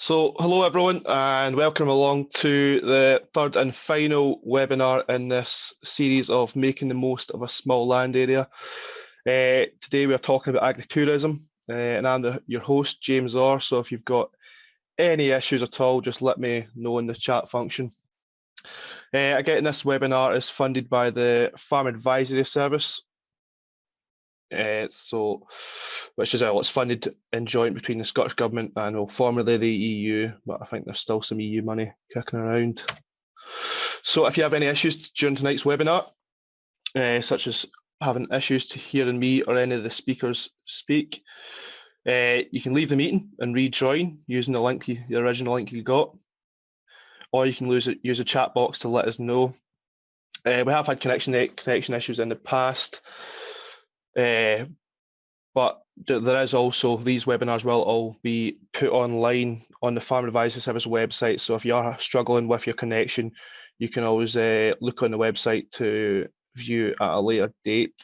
So, hello everyone, and welcome along to the third and final webinar in this series of making the most of a small land area. Today we are talking about agritourism, and I'm your host, James Orr. So if you've got any issues at all, just let me know in the chat function. Again, this webinar is funded by the Farm Advisory Service, which is it's funded in joint between the Scottish Government and, well, formerly the EU, but I think there's still some EU money kicking around. So if you have any issues during tonight's webinar, such as having issues to hearing me or any of the speakers speak, you can leave the meeting and rejoin using the original link you got, or you can use a chat box to let us know. We have had connection issues in the past, but there is also, these webinars will all be put online on the Farm Advisory Service website. So if you are struggling with your connection, you can always look on the website to view at a later date.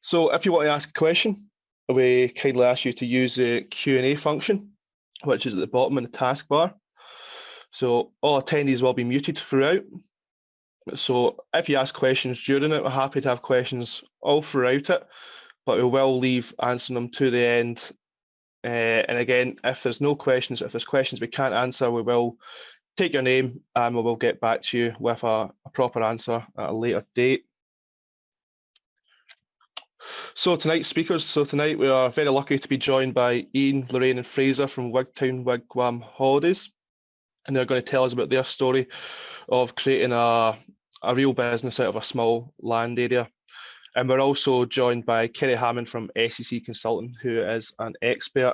So if you want to ask a question, we kindly ask you to use the Q&A function, which is at the bottom of the taskbar. So all attendees will be muted throughout. So if you ask questions during it, we're happy to have questions all throughout it, but we will leave answering them to the end. And again, if there's questions we can't answer, we will take your name and we will get back to you with a proper answer at a later date. So tonight's speakers, tonight we are very lucky to be joined by Ian, Lorraine and Fraser from Wigwam Holidays, and they're going to tell us about their story of creating a real business out of a small land area. And we're also joined by Kerry Hammond from SEC Consulting, who is an expert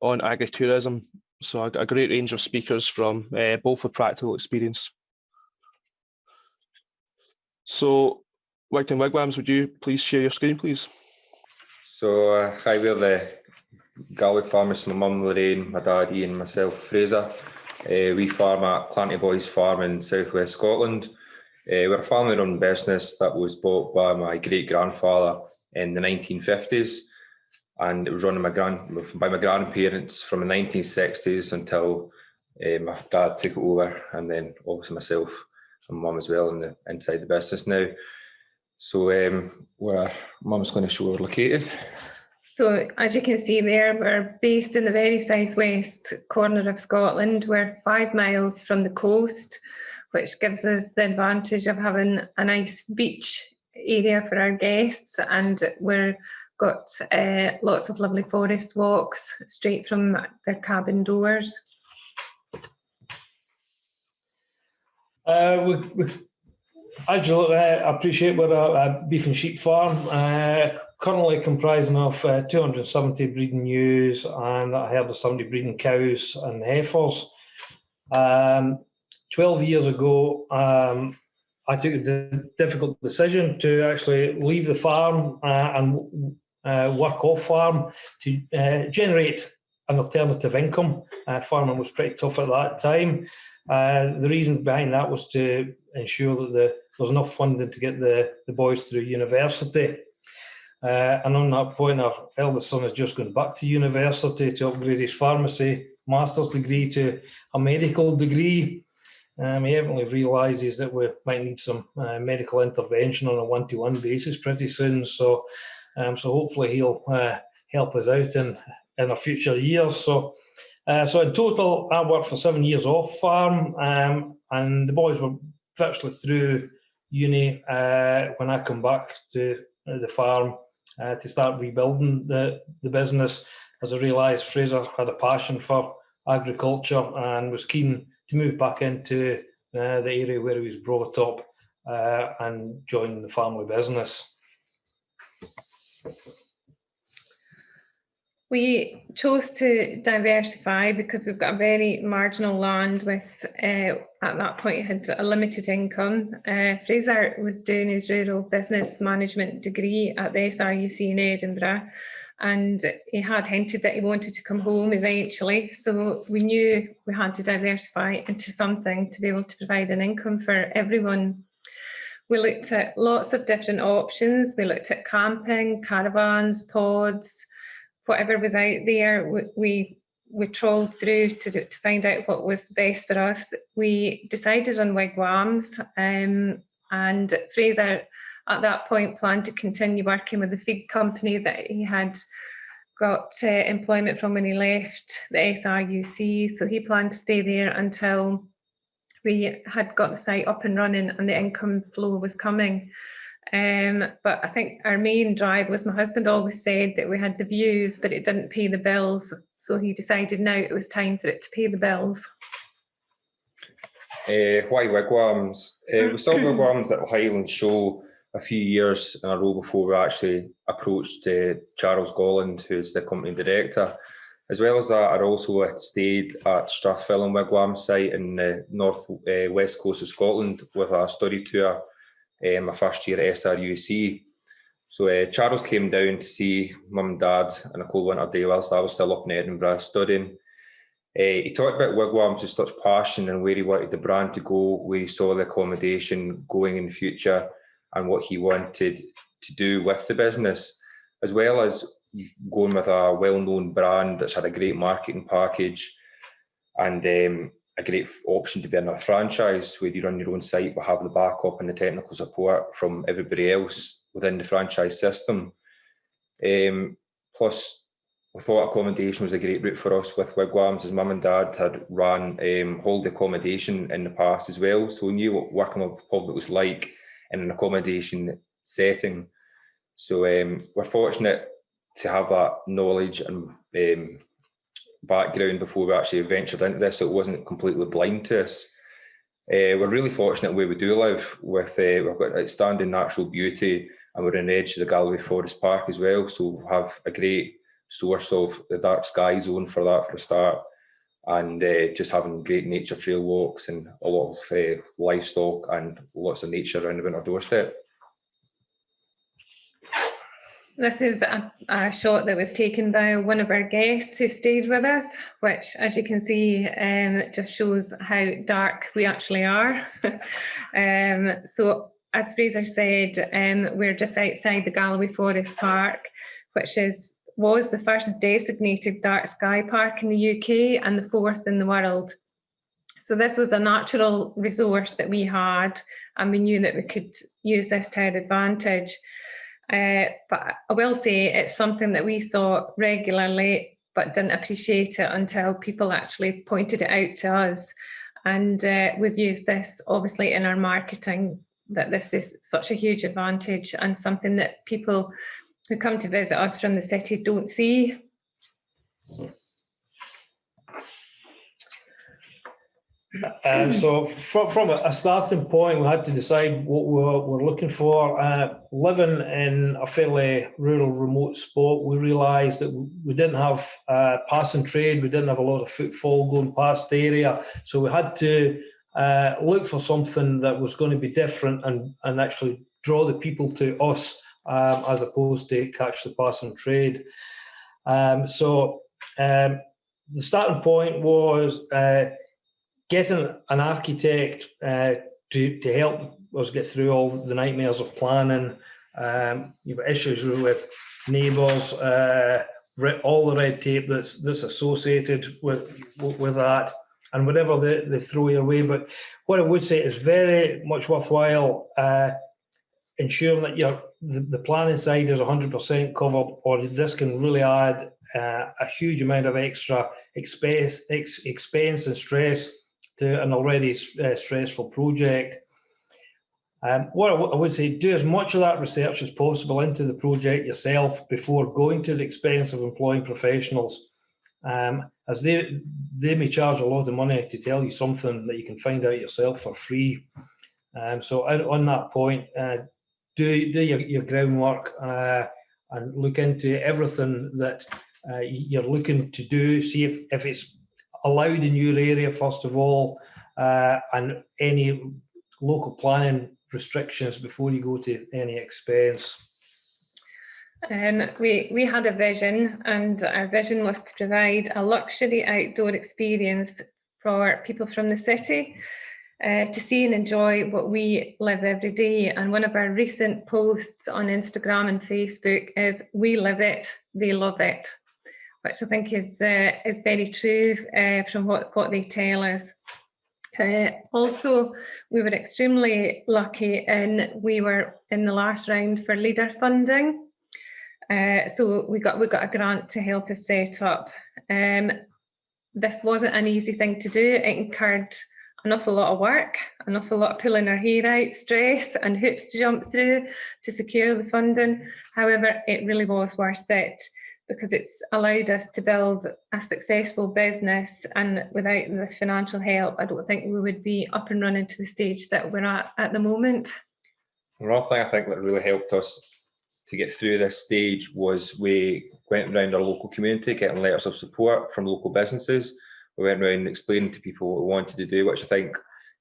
on agritourism. So a great range of speakers from both with practical experience. So Wigwams, would you please share your screen, please? So hi, we're the Galway farmers, my mum Lorraine, my dad Ian, myself Fraser. We farm at Clanty Boys Farm in southwest Scotland. We're a family-run business that was bought by my great-grandfather in the 1950s, and it was run by my grandparents from the 1960s until my dad took it over, and then obviously myself and mum as well inside the business now. So where mum's going to show we're located. So as you can see there, we're based in the very southwest corner of Scotland. We're 5 miles from the coast, which gives us the advantage of having a nice beach area for our guests, and we've got lots of lovely forest walks straight from their cabin doors. As you appreciate, we're a beef and sheep farm, currently comprising of 270 breeding ewes and a herd of 70 breeding cows and heifers. 12 years ago, I took the difficult decision to actually leave the farm and work off farm to generate an alternative income. Farming was pretty tough at that time. The reason behind that was to ensure that there was enough funding to get the boys through university. And on that point, our eldest son has just gone back to university to upgrade his pharmacy master's degree to a medical degree. He evidently realises that we might need some medical intervention on a one-to-one basis pretty soon. So hopefully he'll help us out in our future years. So in total, I worked for 7 years off farm, and the boys were virtually through uni when I come back to the farm to start rebuilding the business, as I realised Fraser had a passion for agriculture and was keen to move back into the area where he was brought up and join the family business. We chose to diversify because we've got a very marginal land with, at that point, had a limited income. Fraser was doing his rural business management degree at the SRUC in Edinburgh, and he had hinted that he wanted to come home eventually. So we knew we had to diversify into something to be able to provide an income for everyone. We looked at lots of different options. We looked at camping, caravans, pods, whatever was out there. We we trolled through to find out what was best for us. We decided on wigwams, and Fraser at that point planned to continue working with the feed company that he had got employment from when he left the SRUC. So he planned to stay there until we had got the site up and running and the income flow was coming. But I think our main drive was, my husband always said that we had the views, but it didn't pay the bills. So he decided now it was time for it to pay the bills. Why wigwams? We saw wigwams at Highland Show a few years in a row before we actually approached Charles Golland, who's the company director. As well as that, I also had stayed at Strathfillan Wigwam site in the north west coast of Scotland with a study tour my first year at SRUC. So Charles came down to see mum and dad on a cold winter day whilst I was still up in Edinburgh studying. He talked about wigwams with such passion and where he wanted the brand to go, where he saw the accommodation going in the future, and what he wanted to do with the business, as well as going with a well-known brand that's had a great marketing package and a great option to be in a franchise where you run your own site but have the backup and the technical support from everybody else within the franchise system. Plus, we thought accommodation was a great route for us with wigwams, as mum and dad had ran holiday accommodation in the past as well, so we knew what working with the public was like in an accommodation setting. So we're fortunate to have that knowledge and background before we actually ventured into this, so it wasn't completely blind to us. We're really fortunate where we do live with, we've got outstanding natural beauty, and we're on the edge of the Galway Forest Park as well, so we have a great source of the dark sky zone for that for a start, and just having great nature trail walks and a lot of livestock and lots of nature around our doorstep. This is a shot that was taken by one of our guests who stayed with us, which, as you can see, just shows how dark we actually are. So, as Fraser said, we're just outside the Galway Forest Park, which was the first designated dark sky park in the UK and the 4th in the world. So this was a natural resource that we had, and we knew that we could use this to our advantage. But I will say it's something that we saw regularly but didn't appreciate it until people actually pointed it out to us. And we've used this obviously in our marketing, that this is such a huge advantage and something that people who come to visit us from the city don't see. So from a starting point, we had to decide what we were looking for. Living in a fairly rural, remote spot, we realised that we didn't have passing trade, we didn't have a lot of footfall going past the area, so we had to look for something that was going to be different and actually draw the people to us as opposed to catch the passing trade. So the starting point was getting an architect to help us get through all the nightmares of planning. You've got issues with neighbours, all the red tape that's associated with that, and whatever they throw your way. But what I would say is very much worthwhile ensuring that the planning side is 100% covered, or this can really add a huge amount of extra expense and stress to an already stressful project. What I would say, do as much of that research as possible into the project yourself before going to the expense of employing professionals, as they may charge a lot of money to tell you something that you can find out yourself for free. So on that point, do your groundwork and look into everything that you're looking to do. See if it's allowed in your area, first of all, and any local planning restrictions before you go to any expense. We had a vision, and our vision was to provide a luxury outdoor experience for people from the city to see and enjoy what we live every day. And one of our recent posts on Instagram and Facebook is, "We live it, they love it," which I think is very true from what they tell us. Also, we were extremely lucky in we were in the last round for leader funding. So we got a grant to help us set up. This wasn't an easy thing to do. It incurred an awful lot of work, an awful lot of pulling our hair out, stress and hoops to jump through to secure the funding. However, it really was worth it, because it's allowed us to build a successful business, and without the financial help, I don't think we would be up and running to the stage that we're at the moment. Another thing I think that really helped us to get through this stage was we went around our local community getting letters of support from local businesses. We went around explaining to people what we wanted to do, which I think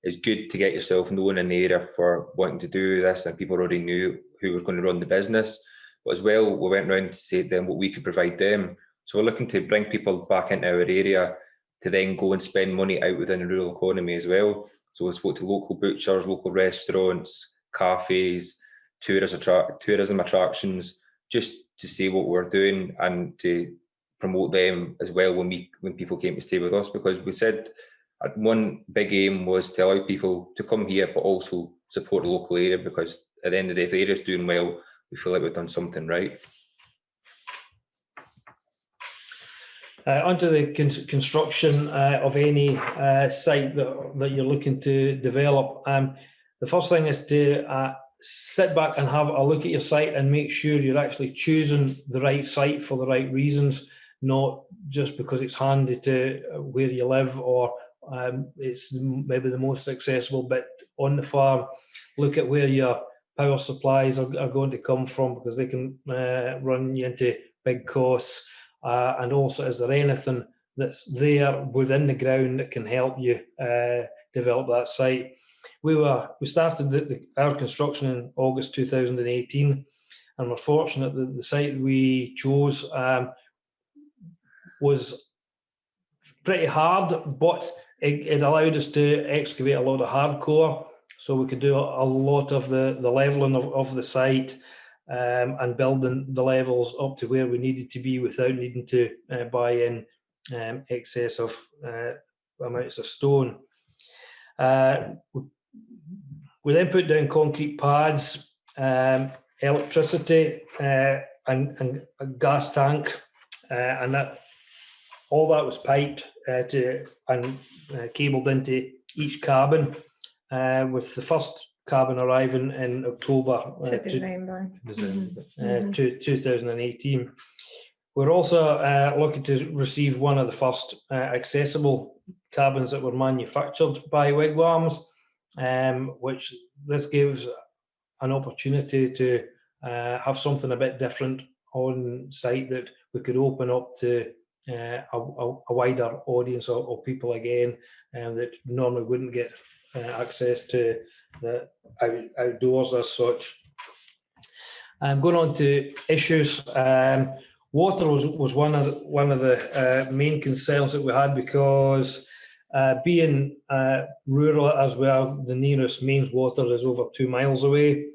is good to get yourself known in the area for wanting to do this, and people already knew who was going to run the business. But as well, we went around to say to them what we could provide them. So we're looking to bring people back into our area to then go and spend money out within the rural economy as well. So we spoke to local butchers, local restaurants, cafes, tourism attractions, just to see what we're doing and to promote them as well when people came to stay with us, because we said one big aim was to allow people to come here but also support the local area, because at the end of the day, if the area's doing well, we feel like we've done something right. Onto the construction of any site that you're looking to develop. The first thing is to sit back and have a look at your site and make sure you're actually choosing the right site for the right reasons, not just because it's handy to where you live or it's maybe the most accessible bit on the farm. Look at where your power supplies are going to come from, because they can run you into big costs. And also, is there anything that's there within the ground that can help you develop that site? We started our construction in August 2018, and we're fortunate that the site we chose was pretty hard, but it allowed us to excavate a lot of hardcore, so we could do a lot of the levelling of the site and building the levels up to where we needed to be without needing to buy in excess of amounts of stone. We then put down concrete pads, electricity, and a gas tank, and all that was piped and cabled into each cabin, with the first cabin arriving in October 2018. We're also looking to receive one of the first accessible cabins that were manufactured by Wigwams, which this gives an opportunity to have something a bit different on site that we could open up to a wider audience of people again that normally wouldn't get access to the outdoors as such. Going on to issues, water was one of the main concerns that we had, because being rural as well, the nearest mains water is over 2 miles away,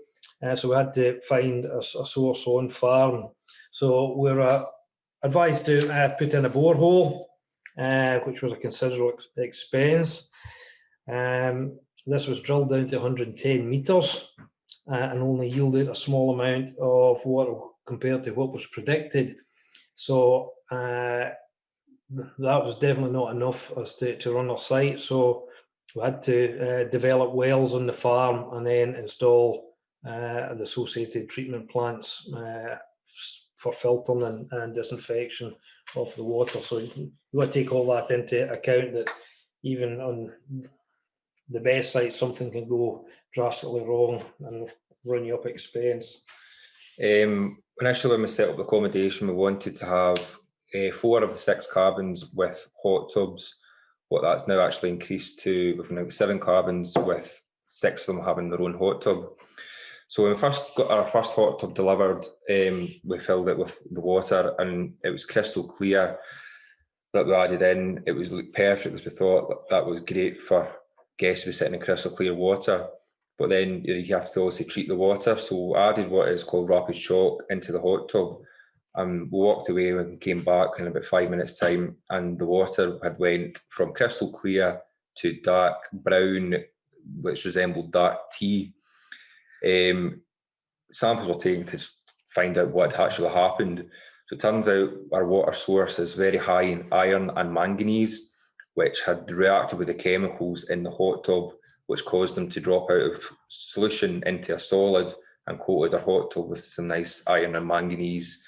so we had to find a source on farm. So we were advised to put in a borehole, which was a considerable expense. This was drilled down to 110 metres and only yielded a small amount of water compared to what was predicted. So that was definitely not enough as to run our site. So we had to develop wells on the farm and then install the associated treatment plants for filtering and disinfection of the water. So you want to take all that into account, that even on the best site, something can go drastically wrong and run you up expense. Initially, when we set up the accommodation, we wanted to have 4 of the 6 cabins with hot tubs. What that's now actually increased to, we've now got 7 cabins with 6 of them having their own hot tub. So when we first got our first hot tub delivered, we filled it with the water, and it was crystal clear that we added in. It was perfect, as we thought. That was great for guests who were sitting in crystal clear water. But then you have to also treat the water. So we added what is called rapid shock into the hot tub. And we walked away and came back in about 5 minutes' time, and the water had went from crystal clear to dark brown, which resembled dark tea. Samples were taken to find out what had actually happened. So it turns out our water source is very high in iron and manganese, which had reacted with the chemicals in the hot tub, which caused them to drop out of solution into a solid and coated our hot tub with some nice iron and manganese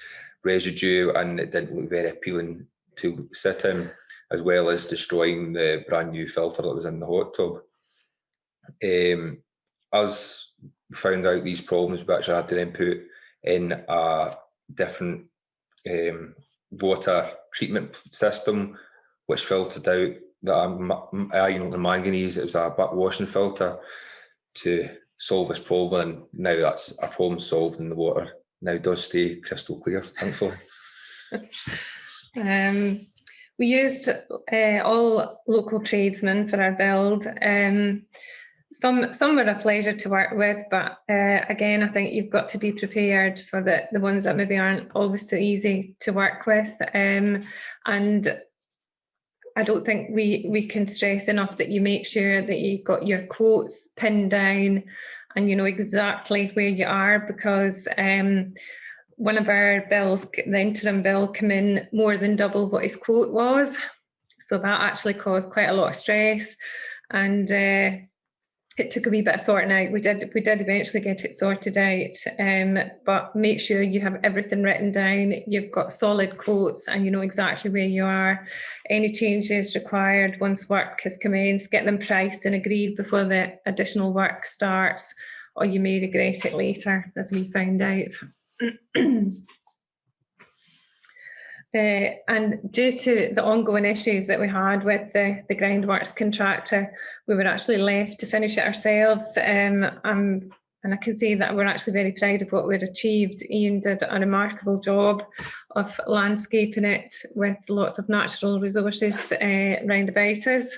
residue, and it didn't look very appealing to sit in, as well as destroying the brand new filter that was in the hot tub. As we found out these problems, we actually had to then put in a different water treatment system, which filtered out the iron and manganese. It was a washing filter to solve this problem, and now that's a problem solved, and the water now does stay crystal clear, thankfully. We used all local tradesmen for our build. Some were a pleasure to work with, but again, I think you've got to be prepared for the ones that maybe aren't always so easy to work with. And I don't think we can stress enough that you make sure that you've got your quotes pinned down and you know exactly where you are, because one of our bills, the interim bill, came in more than double what his quote was. So that actually caused quite a lot of stress, and it took a wee bit of sorting out. We did eventually get it sorted out, but make sure you have everything written down, you've got solid quotes, and you know exactly where you are. Any changes required once work has commenced, get them priced and agreed before the additional work starts, or you may regret it later, as we found out. And due to the ongoing issues that we had with the groundworks contractor, we were actually left to finish it ourselves. And I can say that we're actually very proud of what we'd achieved. Ian did a remarkable job of landscaping it with lots of natural resources round about us.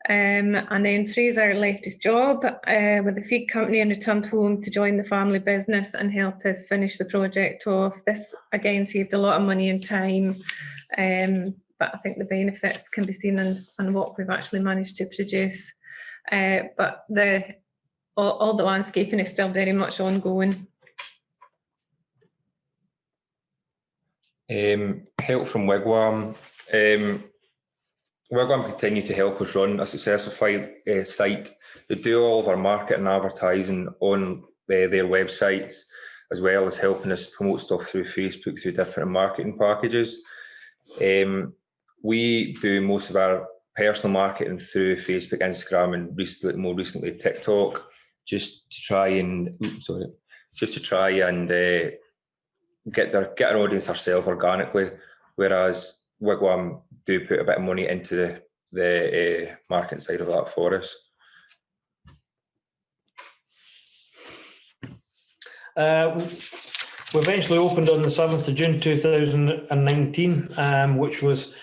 And then Fraser left his job with the feed company and returned home to join the family business and help us finish the project off. This again saved a lot of money and time, but I think the benefits can be seen in what we've actually managed to produce. But all the landscaping is still very much ongoing. Help from Wigwam. Wigwam continue to help us run a successful site. They do all of our marketing and advertising on their websites, as well as helping us promote stuff through Facebook, through different marketing packages. We do most of our personal marketing through Facebook, Instagram, and more recently TikTok, just to try and get our audience ourselves organically, whereas Wigwam do put a bit of money into the marketing side of that for us. We eventually opened on the 7th of June 2019, which was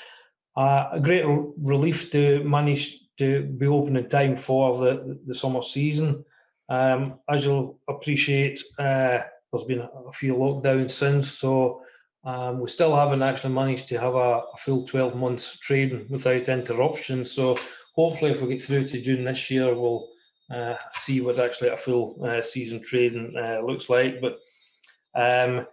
a great relief to manage to be open in time for the summer season. As you'll appreciate, there's been a few lockdowns since, so we still haven't actually managed to have a full 12 months trading without interruption. So hopefully if we get through to June this year, we'll see what actually a full season trading looks like. But the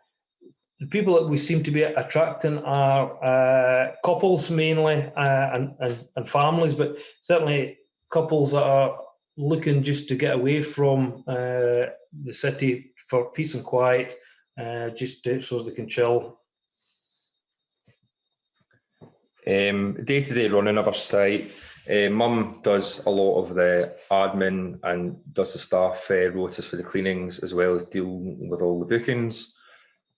people that we seem to be attracting are couples mainly, and families, but certainly couples that are looking just to get away from the city for peace and quiet, just so they can chill. Day-to-day running of our site, Mum does a lot of the admin and does the staff rotas for the cleanings, as well as deal with all the bookings.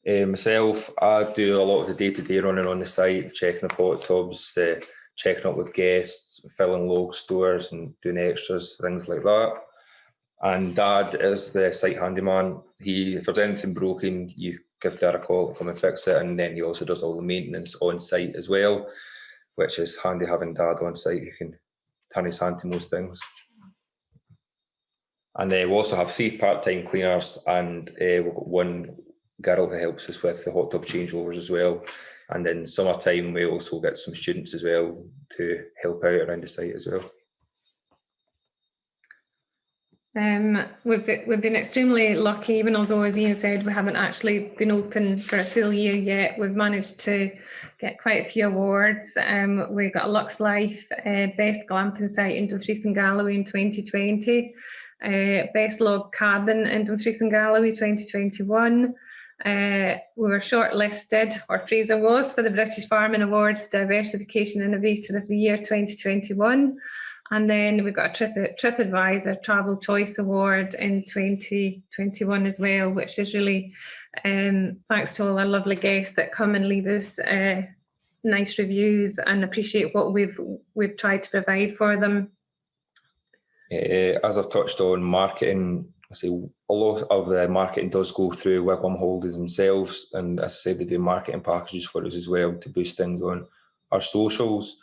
Myself, I do a lot of the day-to-day running on the site, checking the hot tubs, checking up with guests, filling log stores and doing extras, things like that. And Dad is the site handyman. If there's anything broken, you give Dad a call to come and fix it, and then he also does all the maintenance on site as well, which is handy having Dad on site who can turn his hand to most things. And we also have 3 part-time cleaners, and we've got one girl who helps us with the hot tub changeovers as well. And in summertime, we also get some students as well to help out around the site as well. We've been extremely lucky, even although, as Ian said, we haven't actually been open for a full year yet. We've managed to get quite a few awards. We got a Lux Life Best Glamping Site in Dumfries and Galloway in 2020, Best Log Cabin in Dumfries and Galloway 2021. We were shortlisted, or Fraser was, for the British Farming Awards Diversification Innovator of the Year 2021. And then we got a TripAdvisor Travel Choice Award in 2021 as well, which is really thanks to all our lovely guests that come and leave us nice reviews and appreciate what we've tried to provide for them. As I've touched on, marketing, I say a lot of the marketing does go through Wigwam Holdings themselves, and as I said, they do marketing packages for us as well to boost things on our socials,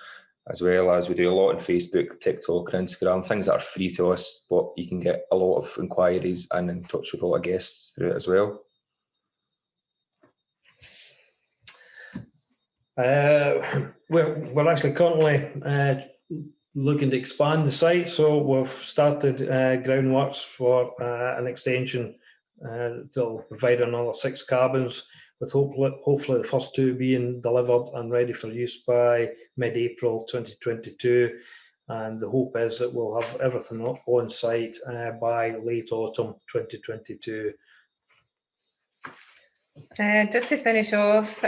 as well as we do a lot on Facebook, TikTok and Instagram, things that are free to us, but you can get a lot of inquiries and in touch with a lot of guests through it as well. We're actually currently looking to expand the site, so we've started groundworks for an extension that'll provide another 6 cabins, with hopefully the first 2 being delivered and ready for use by mid-April 2022. And the hope is that we'll have everything on site by late autumn 2022. Just to finish off,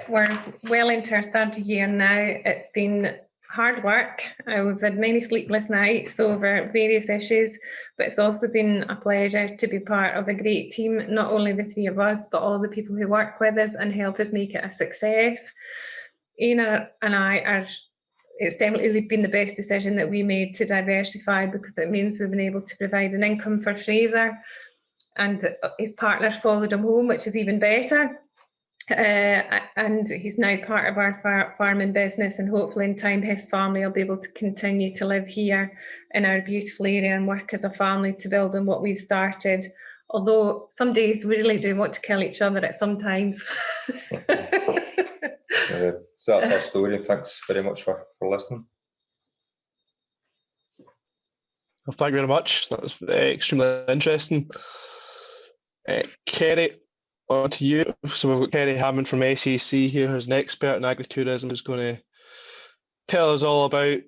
we're well into our 3rd year now. It's been hard work. We've had many sleepless nights over various issues, but it's also been a pleasure to be part of a great team, not only the 3 of us, but all the people who work with us and help us make it a success. Ian and I it's definitely been the best decision that we made to diversify, because it means we've been able to provide an income for Fraser, and his partners followed him home, which is even better. And he's now part of our farming business, and hopefully in time his family will be able to continue to live here in our beautiful area and work as a family to build on what we've started. Although some days we really do want to kill each other at some times. So that's our story. Thanks very much for listening. Well, thank you very much. That was extremely interesting. Kerry, on to you. So we've got Kerry Hammond from SAC here, who's an expert in agritourism, who's going to tell us all about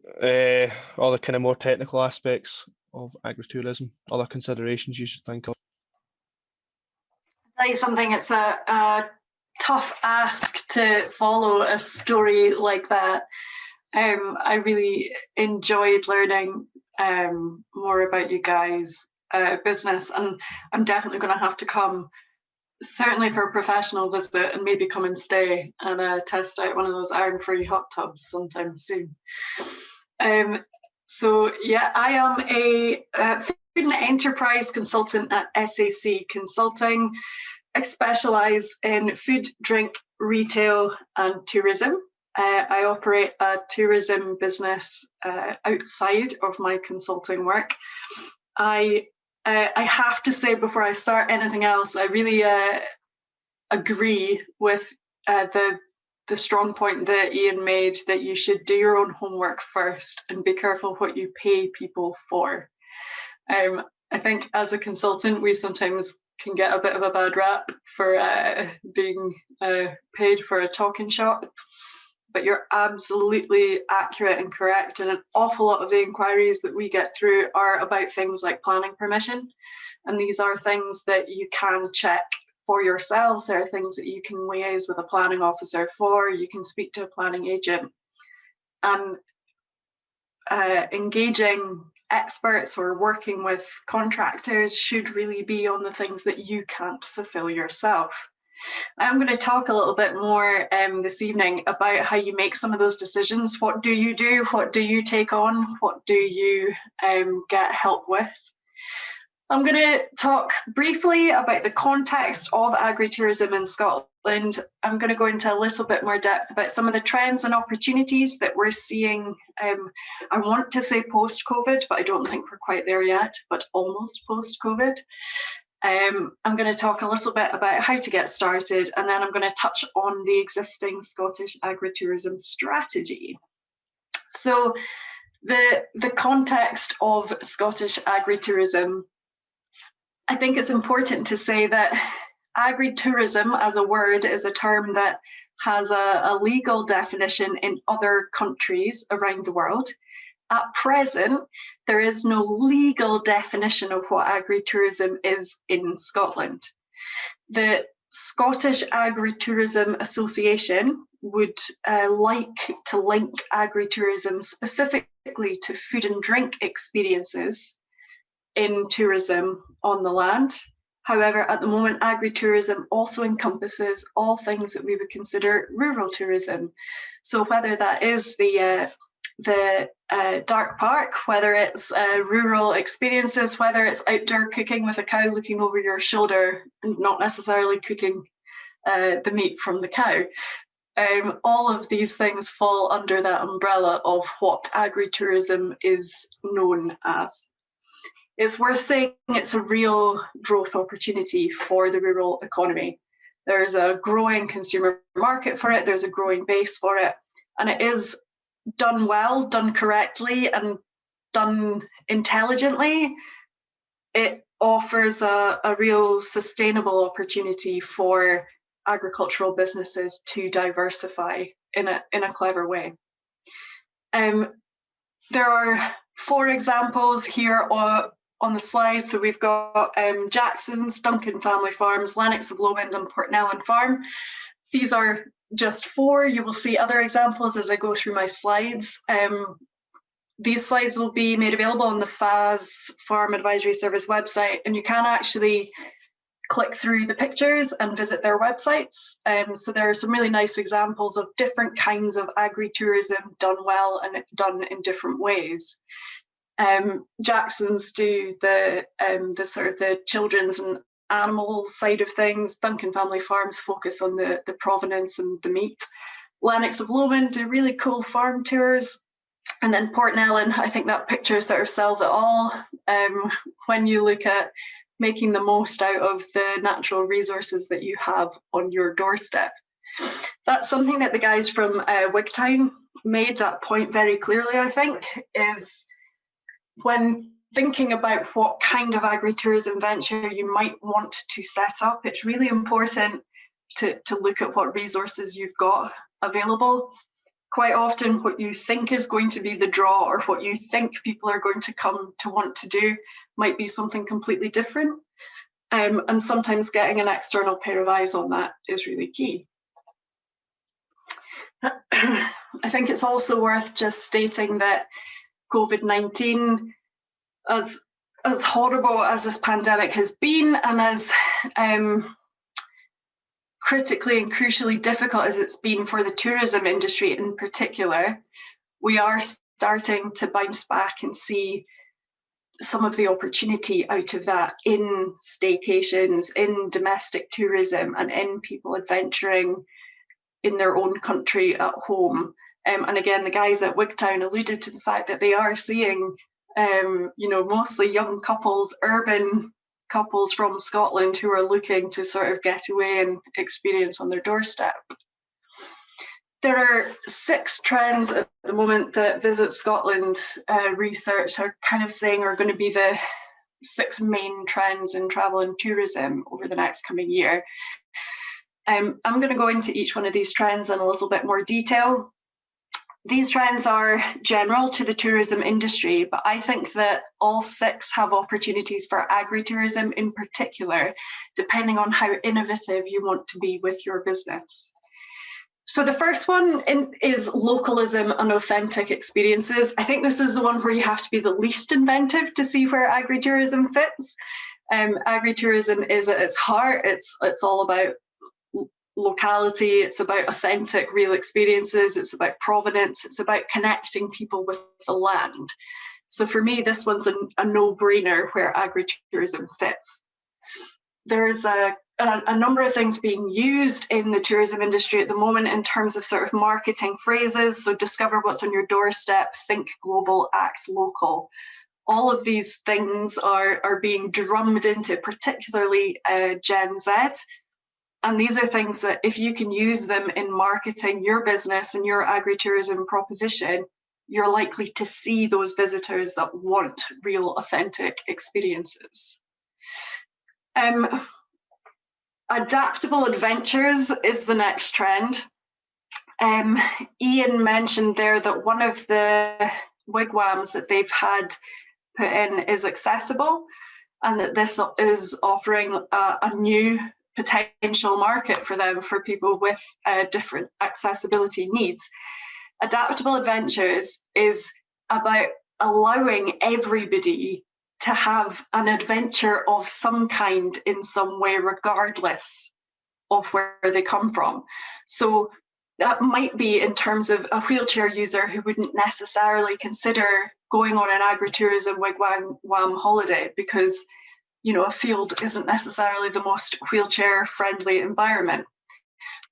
all the kind of more technical aspects of agritourism, other considerations you should think of. I'll tell you something, it's a tough ask to follow a story like that. I really enjoyed learning more about you guys' business, and I'm definitely going to have to come, certainly for a professional visit, and maybe come and stay and test out one of those iron-free hot tubs sometime soon. So yeah, I am a food and enterprise consultant at SAC Consulting. I specialise in food, drink, retail and tourism. I operate a tourism business outside of my consulting work. I have to say, before I start anything else, I really agree with the strong point that Ian made, that you should do your own homework first and be careful what you pay people for. I think as a consultant, we sometimes can get a bit of a bad rap for being paid for a talking shop. But you're absolutely accurate and correct. And an awful lot of the inquiries that we get through are about things like planning permission. And these are things that you can check for yourselves. There are things that you can liaise with a planning officer for. You can speak to a planning agent. And engaging experts or working with contractors should really be on the things that you can't fulfill yourself. I'm going to talk a little bit more this evening about how you make some of those decisions. What do you do? What do you take on? What do you get help with? I'm going to talk briefly about the context of agritourism in Scotland. I'm going to go into a little bit more depth about some of the trends and opportunities that we're seeing. I want to say post-COVID, but I don't think we're quite there yet, but almost post-COVID. I'm going to talk a little bit about how to get started, and then I'm going to touch on the existing Scottish agritourism strategy. So the context of Scottish agritourism, I think it's important to say that agritourism as a word is a term that has a legal definition in other countries around the world. At present, there is no legal definition of what agritourism is in Scotland. The Scottish Agritourism Association would like to link agritourism specifically to food and drink experiences in tourism on the land. However, at the moment, agritourism also encompasses all things that we would consider rural tourism. So whether that is the dark park, whether it's rural experiences, whether it's outdoor cooking with a cow looking over your shoulder and not necessarily cooking the meat from the cow. All of these things fall under that umbrella of what agritourism is known as. It's worth saying it's a real growth opportunity for the rural economy. There's a growing consumer market for it, there's a growing base for it, and it is done well, done correctly, and done intelligently. It offers a real sustainable opportunity for agricultural businesses to diversify in a clever way. There are 4 examples here on the slide. So we've got Jackson's, Duncan Family Farms, Lennox of Lomond, and Portnellan Farm. These are just 4. You will see other examples as I go through my slides. These slides will be made available on the FAS Farm Advisory Service website, and you can actually click through the pictures and visit their websites. So there are some really nice examples of different kinds of agritourism done well and done in different ways. Jackson's do the sort of the children's and animal side of things. Duncan Family Farms focus on the provenance and the meat. Lennox of Lomond do really cool farm tours. And then Portnellan, I think that picture sort of sells it all. When you look at making the most out of the natural resources that you have on your doorstep. That's something that the guys from Wigtown made that point very clearly, I think, is when thinking about what kind of agritourism venture you might want to set up, it's really important to look at what resources you've got available. Quite often what you think is going to be the draw or what you think people are going to come to want to do might be something completely different. And sometimes getting an external pair of eyes on that is really key. I think it's also worth just stating that COVID-19, as horrible as this pandemic has been and as critically and crucially difficult as it's been for the tourism industry in particular, we are starting to bounce back and see some of the opportunity out of that in staycations, in domestic tourism, and in people adventuring in their own country at home. And again, the guys at Wigtown alluded to the fact that they are seeing mostly young couples, urban couples from Scotland who are looking to sort of get away and experience on their doorstep. There are 6 trends at the moment that Visit Scotland research are kind of saying are going to be the 6 main trends in travel and tourism over the next coming year. I'm going to go into each one of these trends in a little bit more detail. These trends are general to the tourism industry, but I think that all 6 have opportunities for agritourism in particular, depending on how innovative you want to be with your business. So the first one is localism and authentic experiences. I think this is the one where you have to be the least inventive to see where agritourism fits. Agritourism is at its heart, it's all about locality, it's about authentic real experiences, it's about provenance, it's about connecting people with the land. So for me, this one's a no-brainer where agritourism fits. There's a number of things being used in the tourism industry at the moment in terms of sort of marketing phrases. So discover what's on your doorstep, think global, act local. all of these things are being drummed into, particularly Gen Z. And these are things that if you can use them in marketing your business and your agritourism proposition, you're likely to see those visitors that want real, authentic experiences. Adaptable adventures is the next trend. Ian mentioned there that one of the wigwams that they've had put in is accessible, and that this is offering a new potential market for them, for people with different accessibility needs. Adaptable Adventures is about allowing everybody to have an adventure of some kind in some way, regardless of where they come from. So that might be in terms of a wheelchair user who wouldn't necessarily consider going on an agritourism wigwam holiday because, you know, a field isn't necessarily the most wheelchair friendly environment.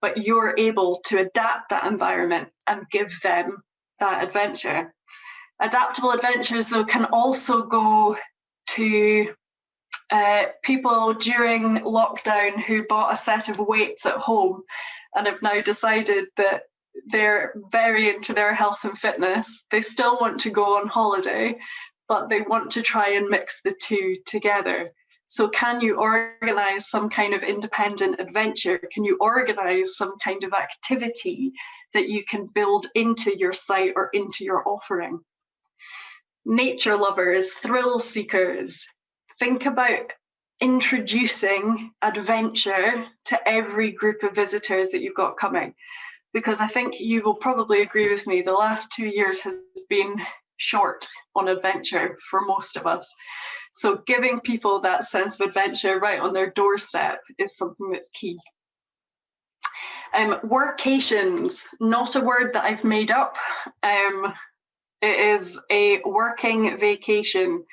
But you're able to adapt that environment and give them that adventure. Adaptable Adventures, though, can also go to people during lockdown who bought a set of weights at home and have now decided that they're very into their health and fitness. They still want to go on holiday, but they want to try and mix the two together. So can you organise some kind of independent adventure? Can you organise some kind of activity that you can build into your site or into your offering? Nature lovers, thrill seekers, think about introducing adventure to every group of visitors that you've got coming. Because I think you will probably agree with me, the last 2 years has been short on adventure for most of us. So giving people that sense of adventure right on their doorstep is something that's key. Workations, not a word that I've made up. It is a working vacation.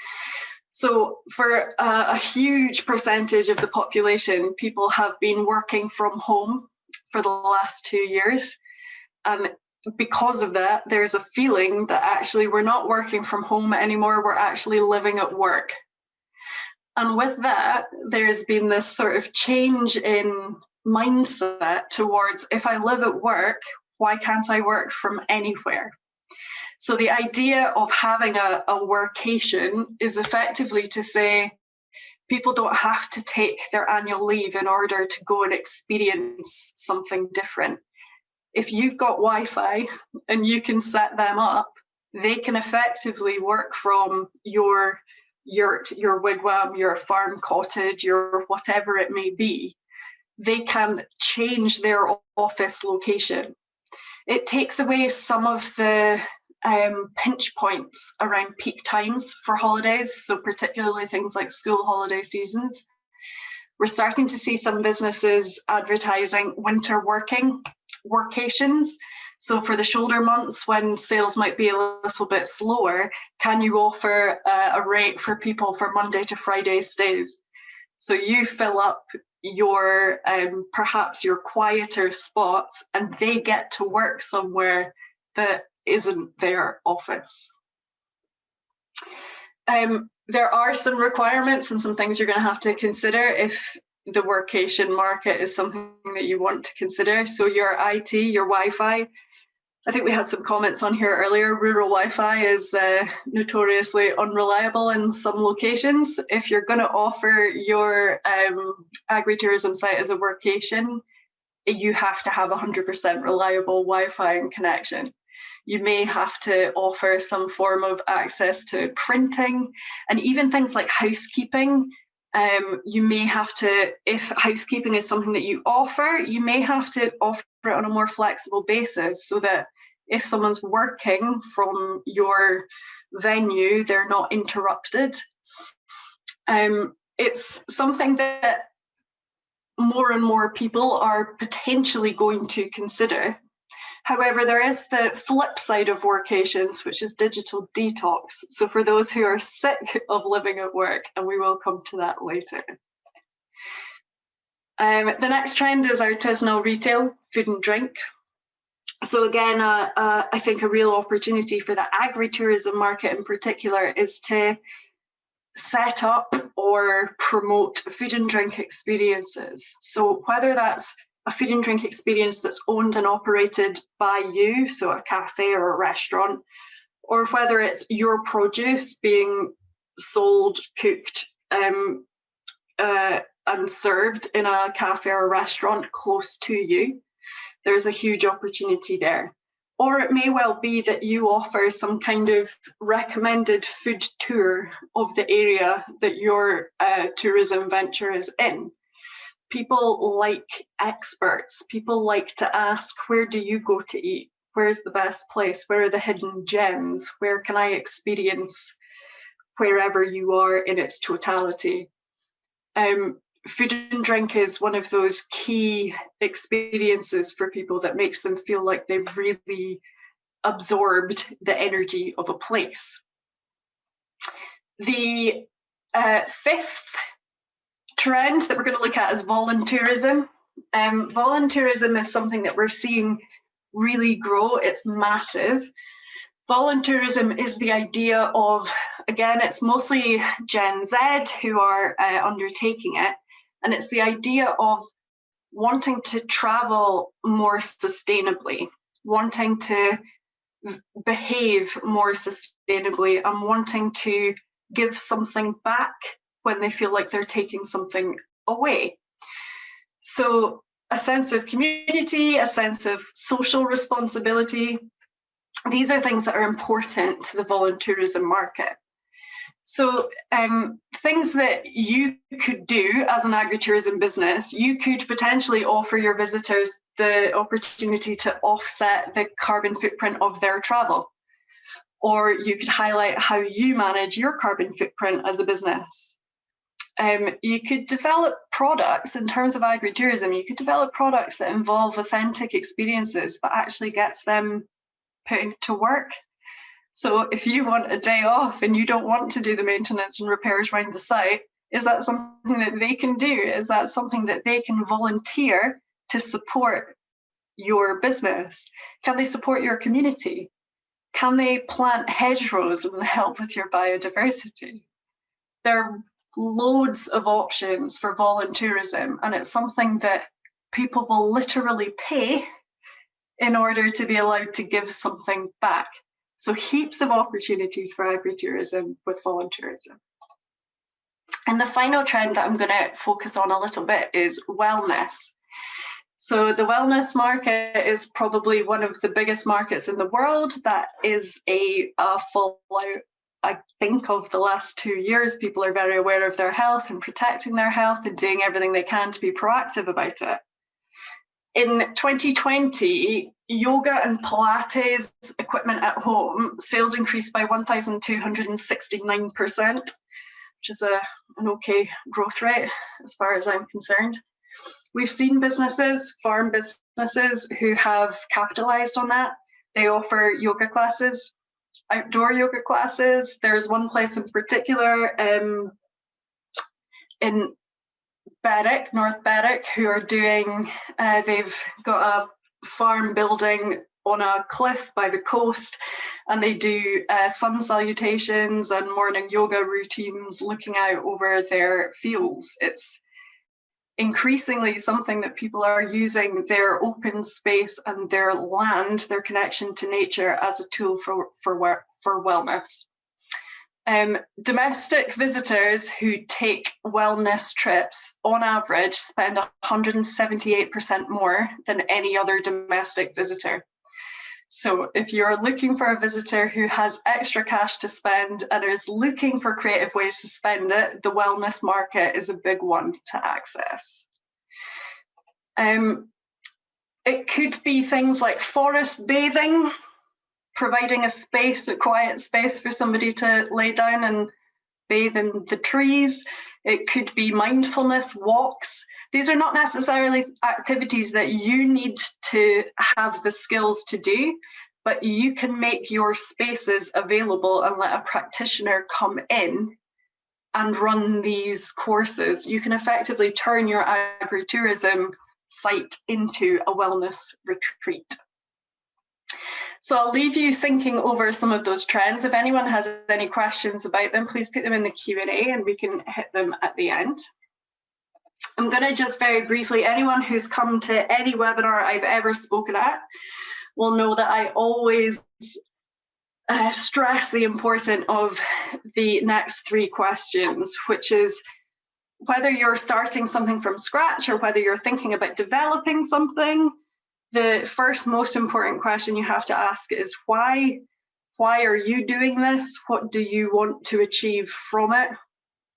So for a huge percentage of the population, people have been working from home for the last 2 years. And because of that, there's a feeling that actually we're not working from home anymore, we're actually living at work. And with that, there's been this sort of change in mindset towards, if I live at work, why can't I work from anywhere? So the idea of having a workation is effectively to say, people don't have to take their annual leave in order to go and experience something different. If you've got Wi-Fi and you can set them up, they can effectively work from your yurt, your wigwam, your farm cottage, your whatever it may be. They can change their office location. It takes away some of the pinch points around peak times for holidays, so particularly things like school holiday seasons. We're starting to see some businesses advertising winter workations. So for the shoulder months when sales might be a little bit slower, can you offer a rate for people for Monday to Friday stays? So you fill up your perhaps your quieter spots and they get to work somewhere that isn't their office. There are some requirements and some things you're going to have to consider if the workation market is something that you want to consider. So your IT, your Wi-Fi, I think we had some comments on here earlier. Rural Wi-Fi is notoriously unreliable in some locations. If you're going to offer your agritourism site as a workation, you have to have 100% reliable Wi-Fi and connection. You may have to offer some form of access to printing and even things like housekeeping. You may have to, if housekeeping is something that you offer, you may have to offer it on a more flexible basis so that if someone's working from your venue, they're not interrupted. It's something that more and more people are potentially going to consider. However, there is the flip side of workations, which is digital detox. So for those who are sick of living at work, and we will come to that later. The next trend is artisanal retail, food and drink. So again, I think a real opportunity for the agritourism market in particular is to set up or promote food and drink experiences. So whether that's a food and drink experience that's owned and operated by you, so a cafe or a restaurant, or whether it's your produce being sold, cooked, and served in a cafe or a restaurant close to you, there's a huge opportunity there. Or it may well be that you offer some kind of recommended food tour of the area that your tourism venture is in. People like experts. People like to ask, where do you go to eat? Where's the best place? Where are the hidden gems? Where can I experience wherever you are in its totality? Food and drink is one of those key experiences for people that makes them feel like they've really absorbed the energy of a place. The fifth trend that we're going to look at is volunteerism. Volunteerism is something that we're seeing really grow. It's massive. Volunteerism is the idea of, again, it's mostly Gen Z who are undertaking it. And it's the idea of wanting to travel more sustainably, wanting to behave more sustainably, and wanting to give something back when they feel like they're taking something away. So a sense of community, a sense of social responsibility, these are things that are important to the volunteerism market. So things that you could do as an agritourism business, you could potentially offer your visitors the opportunity to offset the carbon footprint of their travel. Or you could highlight how you manage your carbon footprint as a business. You could develop products in terms of agritourism, you could develop products that involve authentic experiences, but actually gets them put to work. So if you want a day off and you don't want to do the maintenance and repairs around the site, is that something that they can do? Is that something that they can volunteer to support your business? Can they support your community? Can they plant hedgerows and help with your biodiversity? There are loads of options for volunteerism, and it's something that people will literally pay in order to be allowed to give something back. So heaps of opportunities for agritourism with volunteerism. And the final trend that I'm going to focus on a little bit is wellness. So the wellness market is probably one of the biggest markets in the world. That is a fallout, I think, of the last 2 years. People are very aware of their health and protecting their health and doing everything they can to be proactive about it. In 2020, yoga and Pilates equipment at home sales increased by 1,269%, which is an okay growth rate as far as I'm concerned. We've seen businesses, farm businesses, who have capitalized on that. They offer yoga classes, outdoor yoga classes. There's one place in particular in Berwick, North Berwick, who are doing, they've got a farm building on a cliff by the coast, and they do sun salutations and morning yoga routines looking out over their fields. It's increasingly something that people are using their open space and their land, their connection to nature, as a tool for wellness. Domestic visitors who take wellness trips on average spend 178% more than any other domestic visitor. So if you're looking for a visitor who has extra cash to spend and is looking for creative ways to spend it, the wellness market is a big one to access. It could be things like forest bathing, providing a space, a quiet space for somebody to lay down and bathe in the trees. It could be mindfulness walks. These are not necessarily activities that you need to have the skills to do, but you can make your spaces available and let a practitioner come in and run these courses. You can effectively turn your agritourism site into a wellness retreat. So I'll leave you thinking over some of those trends. If anyone has any questions about them, please put them in the Q&A and we can hit them at the end. I'm going to just very briefly, anyone who's come to any webinar I've ever spoken at will know that I always stress the importance of the next 3 questions, which is whether you're starting something from scratch or whether you're thinking about developing something. The first most important question you have to ask is why? Why are you doing this? What do you want to achieve from it?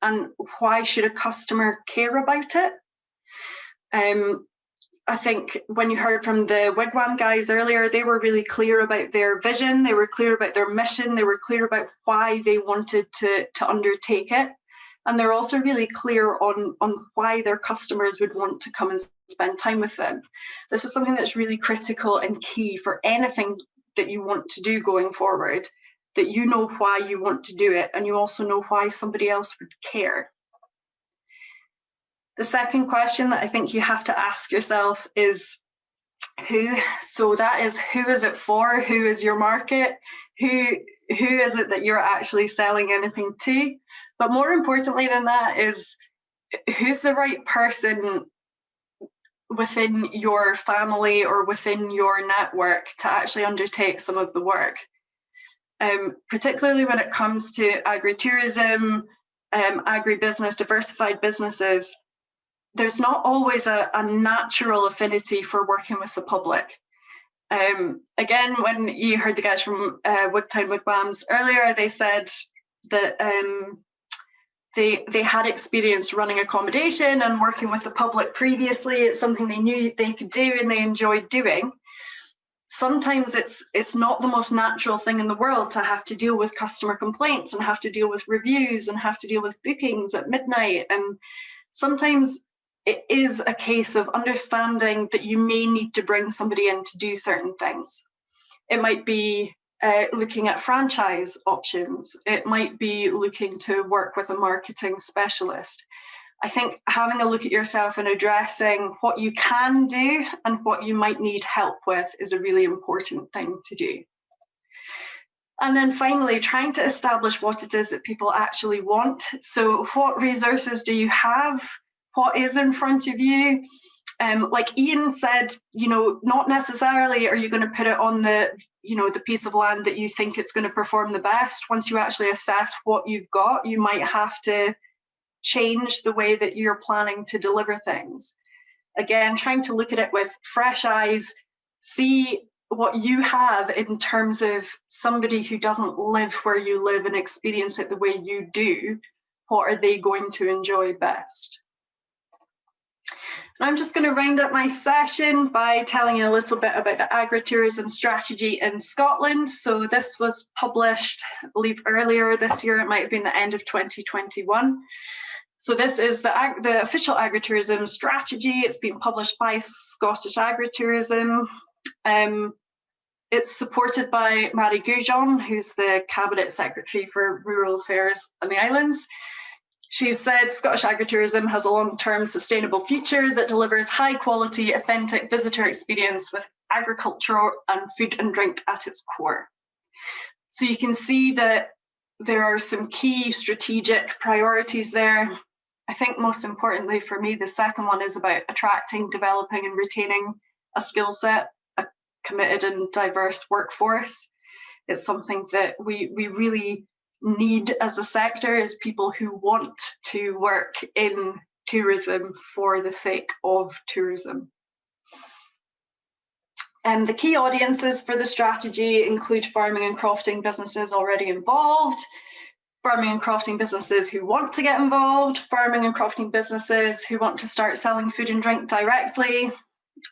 And why should a customer care about it? I think when you heard from the Wigwam guys earlier, they were really clear about their vision, they were clear about their mission, they were clear about why they wanted to undertake it. And they're also really clear on why their customers would want to come and spend time with them. This is something that's really critical and key for anything that you want to do going forward, that you know why you want to do it, and you also know why somebody else would care. The second question that I think you have to ask yourself is who. So that is, who is it for? Who is your market? Who is it that you're actually selling anything to? But more importantly than that is, who's the right person within your family or within your network to actually undertake some of the work? Particularly when it comes to agritourism, agribusiness, diversified businesses, there's not always a natural affinity for working with the public. Again, when you heard the guys from Wigwams earlier, they said that they had experience running accommodation and working with the public previously. It's something they knew they could do and they enjoyed doing. Sometimes it's not the most natural thing in the world to have to deal with customer complaints and have to deal with reviews and have to deal with bookings at midnight. And sometimes it is a case of understanding that you may need to bring somebody in to do certain things. It might be looking at franchise options. It might be looking to work with a marketing specialist. I think having a look at yourself and addressing what you can do and what you might need help with is a really important thing to do. And then finally, trying to establish what it is that people actually want. So what resources do you have? What is in front of you? Like Ian said, not necessarily are you going to put it on the piece of land that you think it's going to perform the best. Once you actually assess what you've got, you might have to change the way that you're planning to deliver things. Again, trying to look at it with fresh eyes, see what you have in terms of somebody who doesn't live where you live and experience it the way you do. What are they going to enjoy best? I'm just going to round up my session by telling you a little bit about the agritourism strategy in Scotland. So this was published, I believe, earlier this year. It might have been the end of 2021. So this is the official agritourism strategy. It's been published by Scottish Agritourism. It's supported by Marie Goujon, who's the Cabinet Secretary for Rural Affairs and the Islands. She said Scottish agritourism has a long-term sustainable future that delivers high-quality, authentic visitor experience with agriculture and food and drink at its core. So you can see that there are some key strategic priorities there. I think most importantly for me, the second one is about attracting, developing and retaining a skill set, a committed and diverse workforce. It's something that we really need as a sector, is people who want to work in tourism for the sake of tourism. The key audiences for the strategy include farming and crofting businesses already involved, farming and crofting businesses who want to get involved, farming and crofting businesses who want to start selling food and drink directly,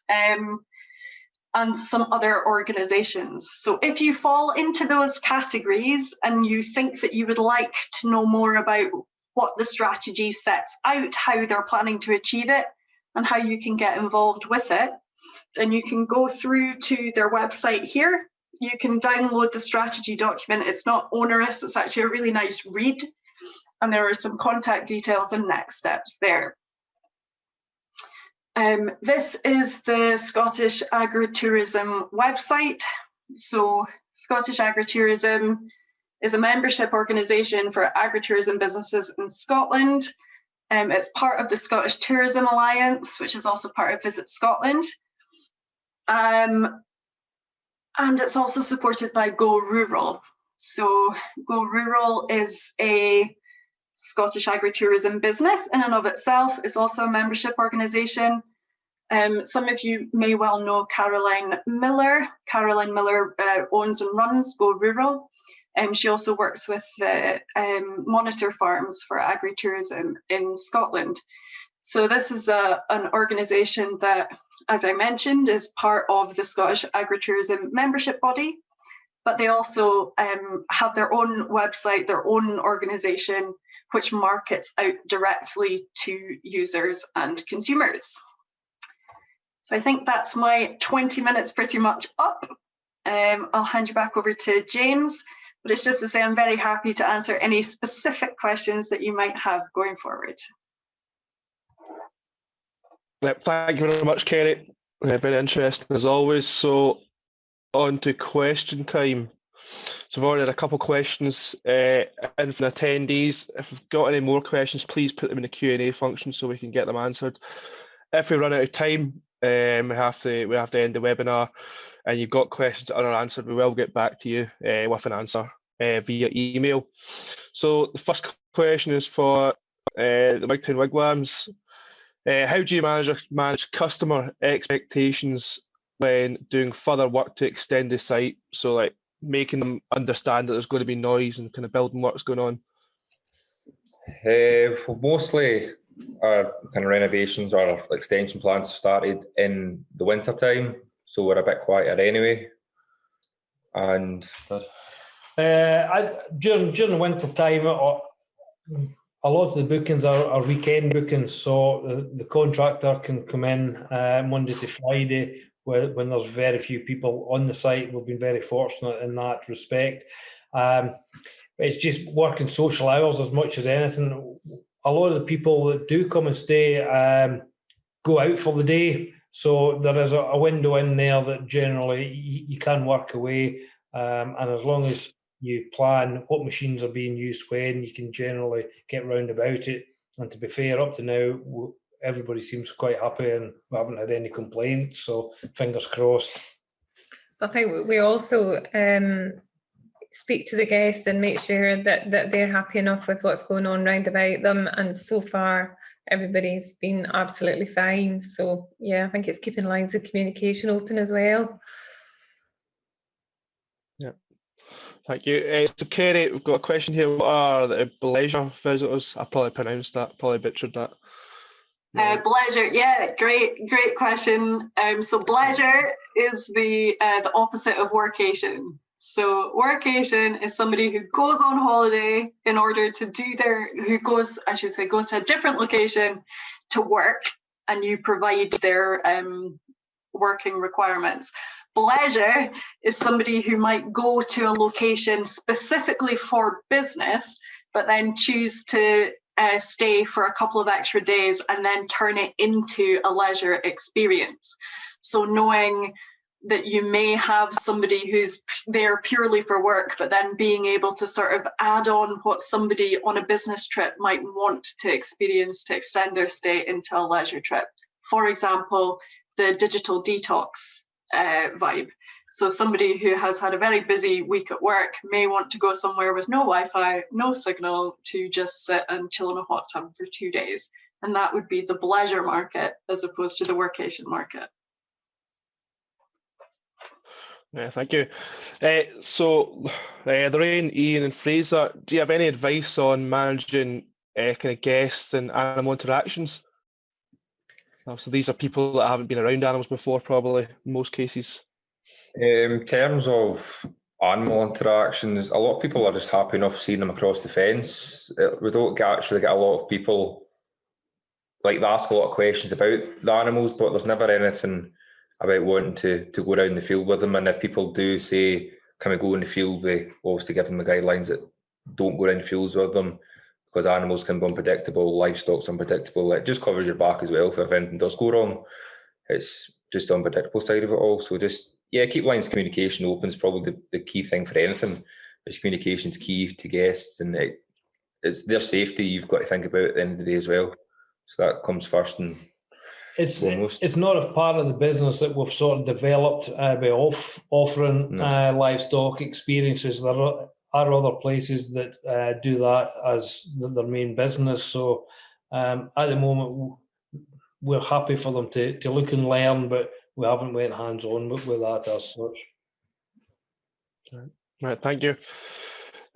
and some other organisations. So if you fall into those categories and you think that you would like to know more about what the strategy sets out, how they're planning to achieve it, and how you can get involved with it, then you can go through to their website here. You can download the strategy document. It's not onerous, it's actually a really nice read. And there are some contact details and next steps there. This is the Scottish Agritourism website. So Scottish Agritourism is a membership organisation for agritourism businesses in Scotland. It's part of the Scottish Tourism Alliance, which is also part of Visit Scotland. And it's also supported by Go Rural. So Go Rural is a Scottish agritourism business in and of itself. It's also a membership organisation. Some of you may well know Caroline Miller. Caroline Miller owns and runs Go Rural. She also works with the Monitor Farms for agritourism in Scotland. So this is an organisation that, as I mentioned, is part of the Scottish Agritourism membership body, but they also have their own website, their own organisation, which markets out directly to users and consumers. So I think that's my 20 minutes pretty much up. I'll hand you back over to James, but it's just to say I'm very happy to answer any specific questions that you might have going forward. Yep, thank you very much, Kerry. Very interesting as always. So on to question time. So we've already had a couple of questions in from attendees. If you've got any more questions, please put them in the Q&A function so we can get them answered. If we run out of time, we have to end the webinar, and you've got questions that are unanswered, we will get back to you with an answer via email. So the first question is for the Wigtown Wigwams. How do you manage customer expectations when doing further work to extend the site? So like making them understand that there's going to be noise and kind of building work's going on. Mostly our kind of renovations or extension plans have started in the winter time, so we're a bit quieter anyway. And during the winter time, a lot of the bookings are weekend bookings, so the contractor can come in Monday to Friday when there's very few people on the site. We've been very fortunate in that respect. It's just working social hours as much as anything. A lot of the people that do come and stay go out for the day, so there is a window in there that generally you can work away, and as long as you plan what machines are being used when, you can generally get round about it. And to be fair, up to now, everybody seems quite happy and we haven't had any complaints, so fingers crossed. I think we also speak to the guests and make sure that they're happy enough with what's going on round about them, and so far everybody's been absolutely fine. So yeah, I think it's keeping lines of communication open as well. Yeah, thank you. So Kerry, we've got a question here. What are the pleasure visitors? I probably pronounced that, probably butchered that. Pleasure, yeah, great question. So pleasure is the opposite of workation. So workation is somebody who goes on holiday in order to do goes to a different location to work, and you provide their working requirements. Pleasure is somebody who might go to a location specifically for business, but then choose to stay for a couple of extra days and then turn it into a leisure experience. So knowing that you may have somebody who's there purely for work, but then being able to sort of add on what somebody on a business trip might want to experience to extend their stay into a leisure trip. For example, the digital detox vibe. So somebody who has had a very busy week at work may want to go somewhere with no Wi-Fi, no signal, to just sit and chill in a hot tub for 2 days. And that would be the pleasure market as opposed to the workation market. Yeah, thank you. So Lorraine, Ian and Fraser, do you have any advice on managing kind of guests and animal interactions? So these are people that haven't been around animals before, probably, in most cases. in terms of animal interactions, a lot of people are just happy enough seeing them across the fence. We don't actually get a lot of people like they ask a lot of questions about the animals, but there's never anything about wanting to go around the field with them. And if people do say, can we go in the field, we obviously give them the guidelines that don't go around fields with them, because animals can be unpredictable, livestock's unpredictable. It just covers your back as well if anything does go wrong. It's just the unpredictable side of it all. So just yeah, keep lines of communication open is probably the key thing for anything. Because communication's key to guests, and it's their safety you've got to think about at the end of the day as well. So that comes first and foremost. It's not a part of the business that we've sort of developed by offering livestock experiences. There are other places that do that as their main business. So at the moment, we're happy for them to look and learn, but we haven't went hands-on with that as such. Right, thank you.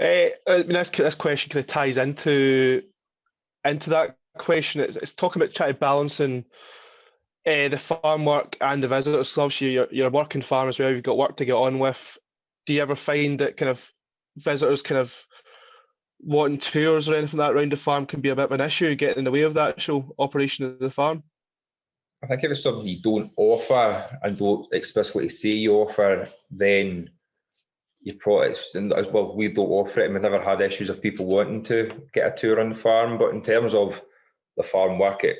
I mean, this question kind of ties into that question. It's talking about trying to balancing the farm work and the visitors. So obviously, you're a working farm as well. You've got work to get on with. Do you ever find that kind of visitors kind of wanting tours or anything like that around the farm can be a bit of an issue, getting in the way of the actual operation of the farm? I think if it's something you don't offer and don't explicitly say you offer, then you probably, well, we don't offer it, and we've never had issues of people wanting to get a tour on the farm. But in terms of the farm work, it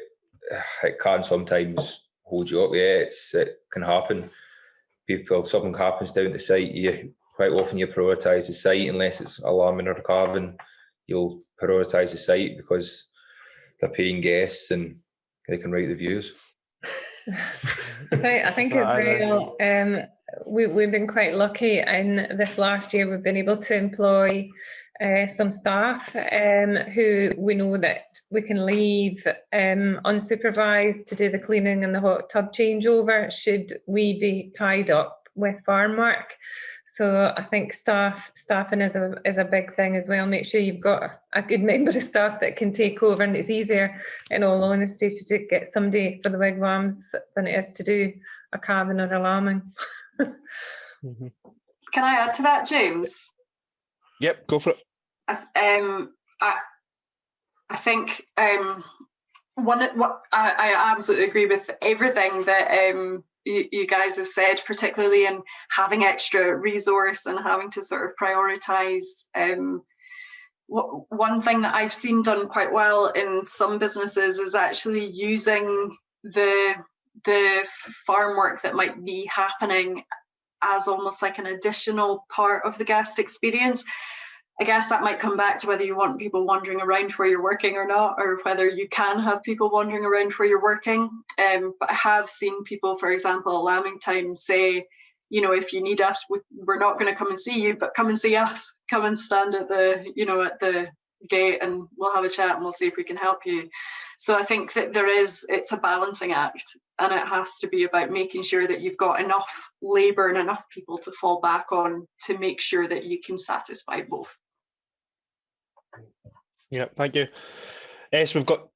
can sometimes hold you up. Yeah, it can happen. Something happens down the site, quite often you prioritise the site unless it's a lambing or a calving. You'll prioritise the site because they're paying guests and they can write the views. I think as well, we've been quite lucky in this last year. We've been able to employ some staff who we know that we can leave unsupervised to do the cleaning and the hot tub changeover should we be tied up with farm work. So I think staffing is a big thing as well. Make sure you've got a good member of staff that can take over, and it's easier, in all honesty, to get somebody for the wigwams than it is to do a calving or a lambing. Mm-hmm. Can I add to that, James? Yep, go for it. I think I absolutely agree with everything that you guys have said, particularly in having extra resource and having to sort of prioritise. One thing that I've seen done quite well in some businesses is actually using the farm work that might be happening as almost like an additional part of the guest experience. I guess that might come back to whether you want people wandering around where you're working or not, or whether you can have people wandering around where you're working. But I have seen people, for example, at lambing time say, if you need us, we're not going to come and see you, but come and see us. Come and stand at the gate and we'll have a chat and we'll see if we can help you. So I think that it's a balancing act, and it has to be about making sure that you've got enough labour and enough people to fall back on to make sure that you can satisfy both. Yeah, thank you. So we've got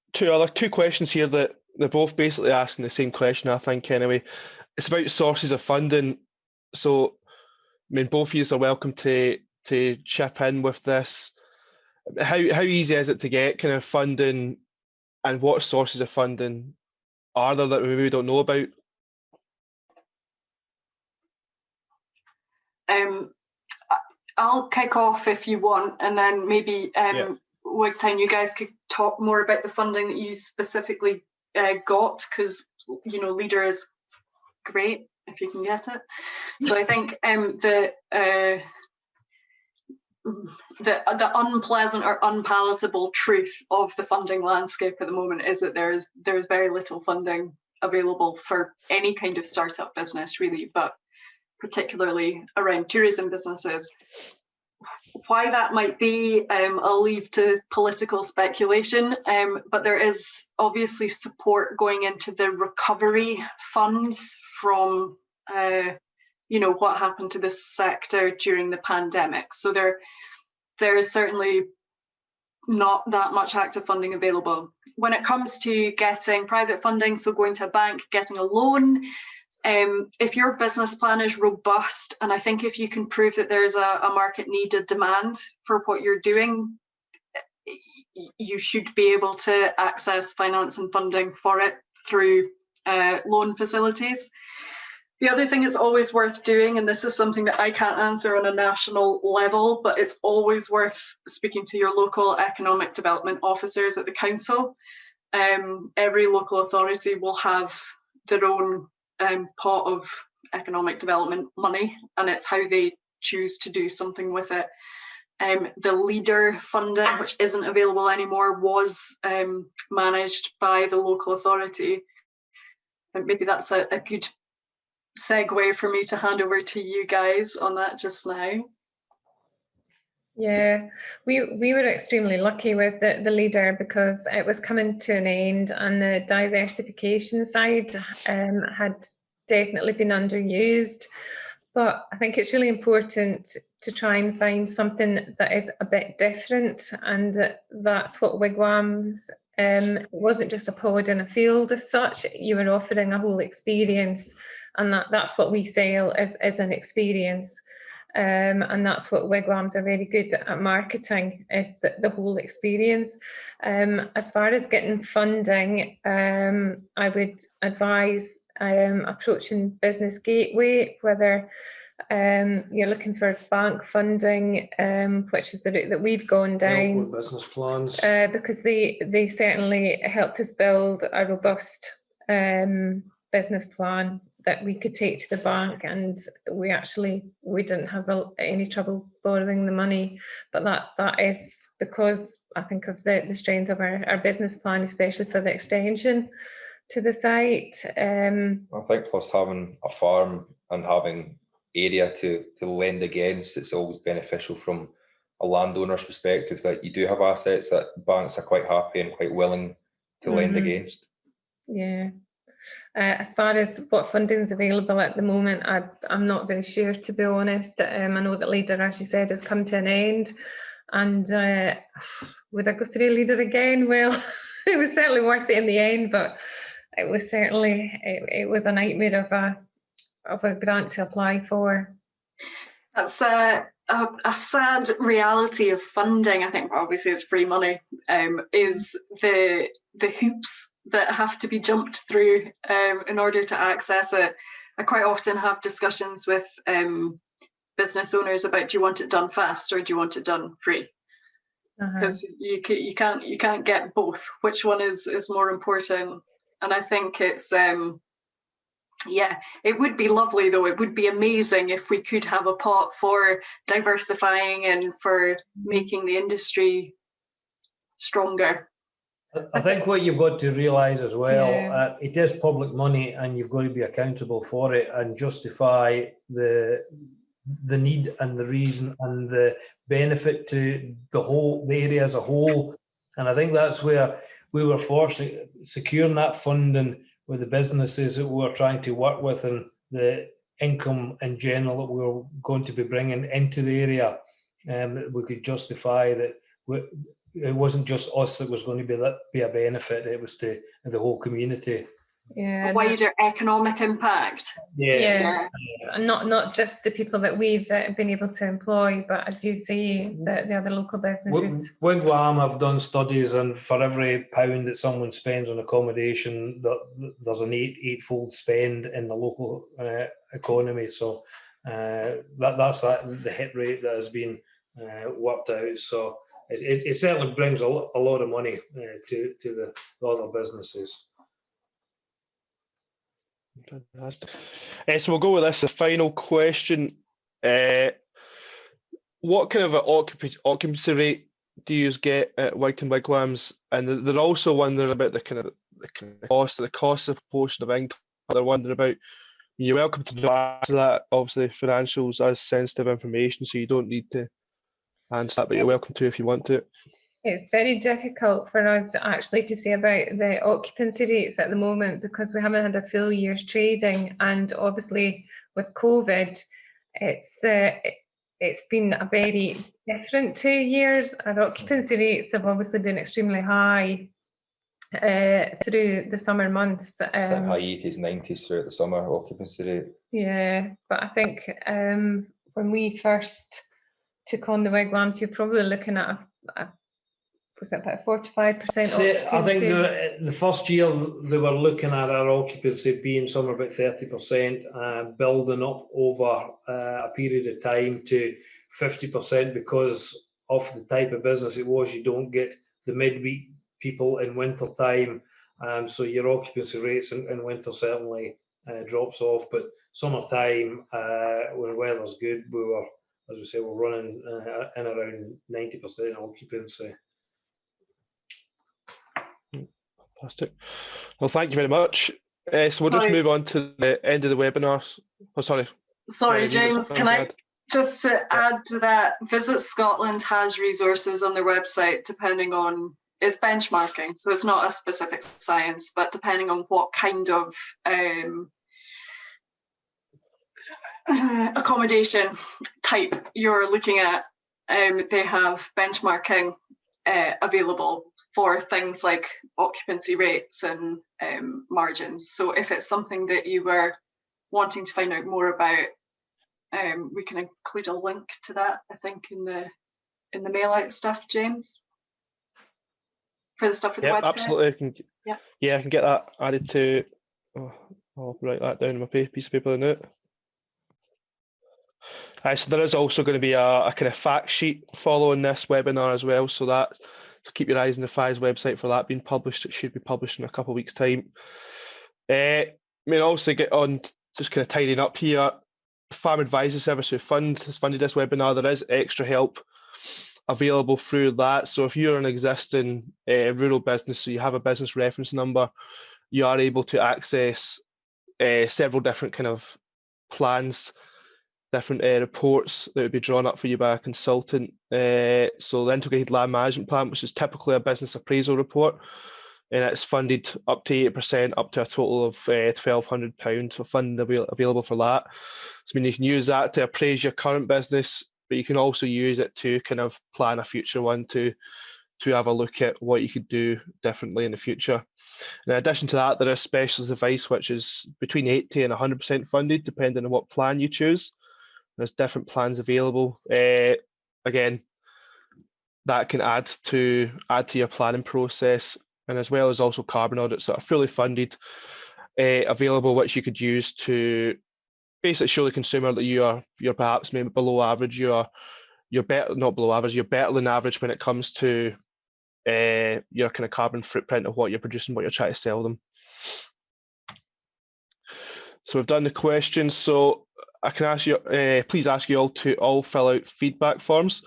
two questions here that they're both basically asking the same question, I think, anyway. It's about sources of funding. So, I mean, both of you are welcome to chip in with this. How easy is it to get kind of funding, and what sources of funding are there that we maybe don't know about? I'll kick off if you want, and then maybe Wigtime, you guys could talk more about the funding that you specifically got, because Leader is great if you can get it. So I think the unpleasant or unpalatable truth of the funding landscape at the moment is that there is very little funding available for any kind of startup business, really, but particularly around tourism businesses. Why that might be, I'll leave to political speculation, but there is obviously support going into the recovery funds from what happened to this sector during the pandemic. So there is certainly not that much active funding available. When it comes to getting private funding, so going to a bank, getting a loan, if your business plan is robust, and I think if you can prove that there's a market need, a demand for what you're doing, you should be able to access finance and funding for it through loan facilities. The other thing it's always worth doing, and this is something that I can't answer on a national level, but it's always worth speaking to your local economic development officers at the council. Every local authority will have their own pot of economic development money, and it's how they choose to do something with it. The leader funding, which isn't available anymore, was managed by the local authority. And maybe that's a good segue for me to hand over to you guys on that just now. Yeah, we were extremely lucky with the leader because it was coming to an end, and the diversification side had definitely been underused. But I think it's really important to try and find something that is a bit different, and that's what Wigwams. It wasn't just a pod in a field as such. You were offering a whole experience, and that's what we sell as an experience. And that's what Wigwams are very good at marketing, is the whole experience. As far as getting funding, I would advise approaching Business Gateway, whether you're looking for bank funding, which is the route that we've gone down. With business plans. Because they certainly helped us build a robust business plan that we could take to the bank, and we didn't have any trouble borrowing the money. But that is because I think of the strength of our business plan, especially for the extension to the site. I think plus having a farm and having area to lend against, it's always beneficial from a landowner's perspective, that you do have assets that banks are quite happy and quite willing to lend against. Yeah. As far as what funding is available at the moment, I'm not very sure, to be honest. I know that Leader, as you said, has come to an end, and would I go through Leader again? Well, it was certainly worth it in the end, but it was certainly it was a nightmare of a grant to apply for. That's a sad reality of funding. I think obviously it's free money, is the hoops that have to be jumped through in order to access it. I quite often have discussions with business owners about, do you want it done fast or do you want it done free? Because you can't get both. Which one is more important? And I think it's it would be lovely, though. It would be amazing if we could have a pot for diversifying and for making the industry stronger. I think what you've got to realise as well, it is public money, and you've got to be accountable for it and justify the need and the reason and the benefit to the area as a whole. And I think that's where we were fortunate, securing that funding with the businesses that we were trying to work with, and the income in general that we were going to be bringing into the area. We could justify that it wasn't just us that was going to be a benefit, it was to the whole community. Yeah, a wider economic impact. Yeah. And not just the people that we've been able to employ, but as you say, the other local businesses. Wigwam have done studies, and for every £1 that someone spends on accommodation, there's an eightfold spend in the local economy. So that's the hit rate that has been worked out. So it certainly brings a lot of money to the other businesses. Fantastic. So we'll go with this. The final question: what kind of an occupancy rate do you get at Wigton Wigwams? And they're also wondering about the cost of proportion of income. They're wondering about. You're welcome to answer that. Obviously, financials are sensitive information, so you don't need to answer that, but you're welcome to if you want to. It's very difficult for us actually to say about the occupancy rates at the moment, because we haven't had a full year's trading, and obviously with COVID, it's been a very different 2 years. Our occupancy rates have obviously been extremely high through the summer months. High 80s, 90s throughout the summer occupancy rate. Yeah, but I think when we first took on the Wigwams, you're probably looking at was it about 45% occupancy? I think the first year they were looking at our occupancy being somewhere about 30%, building up over a period of time to 50% because of the type of business it was. You don't get the midweek people in winter time, so your occupancy rates in winter certainly drops off. But summertime, when weather's good, we were, as we say, we're running in around 90% occupancy. Fantastic. Well, thank you very much. So we'll just Sorry. move on to the end of the webinar. Oh, sorry. Sorry, Have you got James, something can to I add? just to add to that, Visit Scotland has resources on their website depending on, it's benchmarking, so it's not a specific science, but depending on what kind of accommodation type you're looking at, they have benchmarking available for things like occupancy rates and margins. So if it's something that you were wanting to find out more about, we can include a link to that, I think, in the mail out stuff, James, for the stuff for the website. Absolutely. I can get that added to. I'll write that down on my piece of paper note. So there is also going to be a kind of fact sheet following this webinar as well, so keep your eyes on the FI's website for that being published. It should be published in a couple of weeks' time. Also get on just kind of tidying up here. Farm Advisor Service has funded this webinar. There is extra help available through that. So if you're an existing rural business, so you have a business reference number, you are able to access several different kind of plans, different reports that would be drawn up for you by a consultant. So the Integrated Land Management Plan, which is typically a business appraisal report, and it's funded up to 8%, up to a total of £1,200 for funding available for that. So you can use that to appraise your current business, but you can also use it to kind of plan a future one, to have a look at what you could do differently in the future. In addition to that, there is specialist advice, which is between 80 and 100% funded, depending on what plan you choose. There's different plans available. Again, that can add to your planning process, and as well as also carbon audits that are fully funded, available, which you could use to basically show the consumer that you're perhaps maybe below average. You're better, not below average. You're better than average when it comes to your kind of carbon footprint of what you're producing, what you're trying to sell them. So we've done the questions. So I can ask you, please ask you all to fill out feedback forms.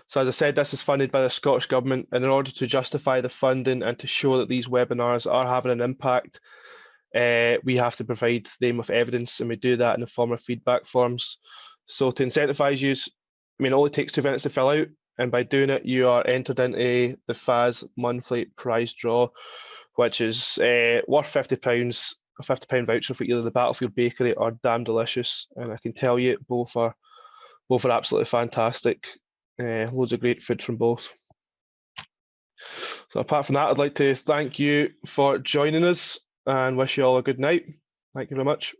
So as I said, this is funded by the Scottish Government, and in order to justify the funding and to show that these webinars are having an impact, we have to provide them with evidence, and we do that in the form of feedback forms. So to incentivise you, it only takes 2 minutes to fill out, and by doing it, you are entered into the FAS monthly prize draw, which is worth £50, a £50 voucher for either the Battlefield Bakery or Damn Delicious, and I can tell you both are absolutely fantastic. Loads of great food from both. So apart from that, I'd like to thank you for joining us and wish you all a good night. Thank you very much.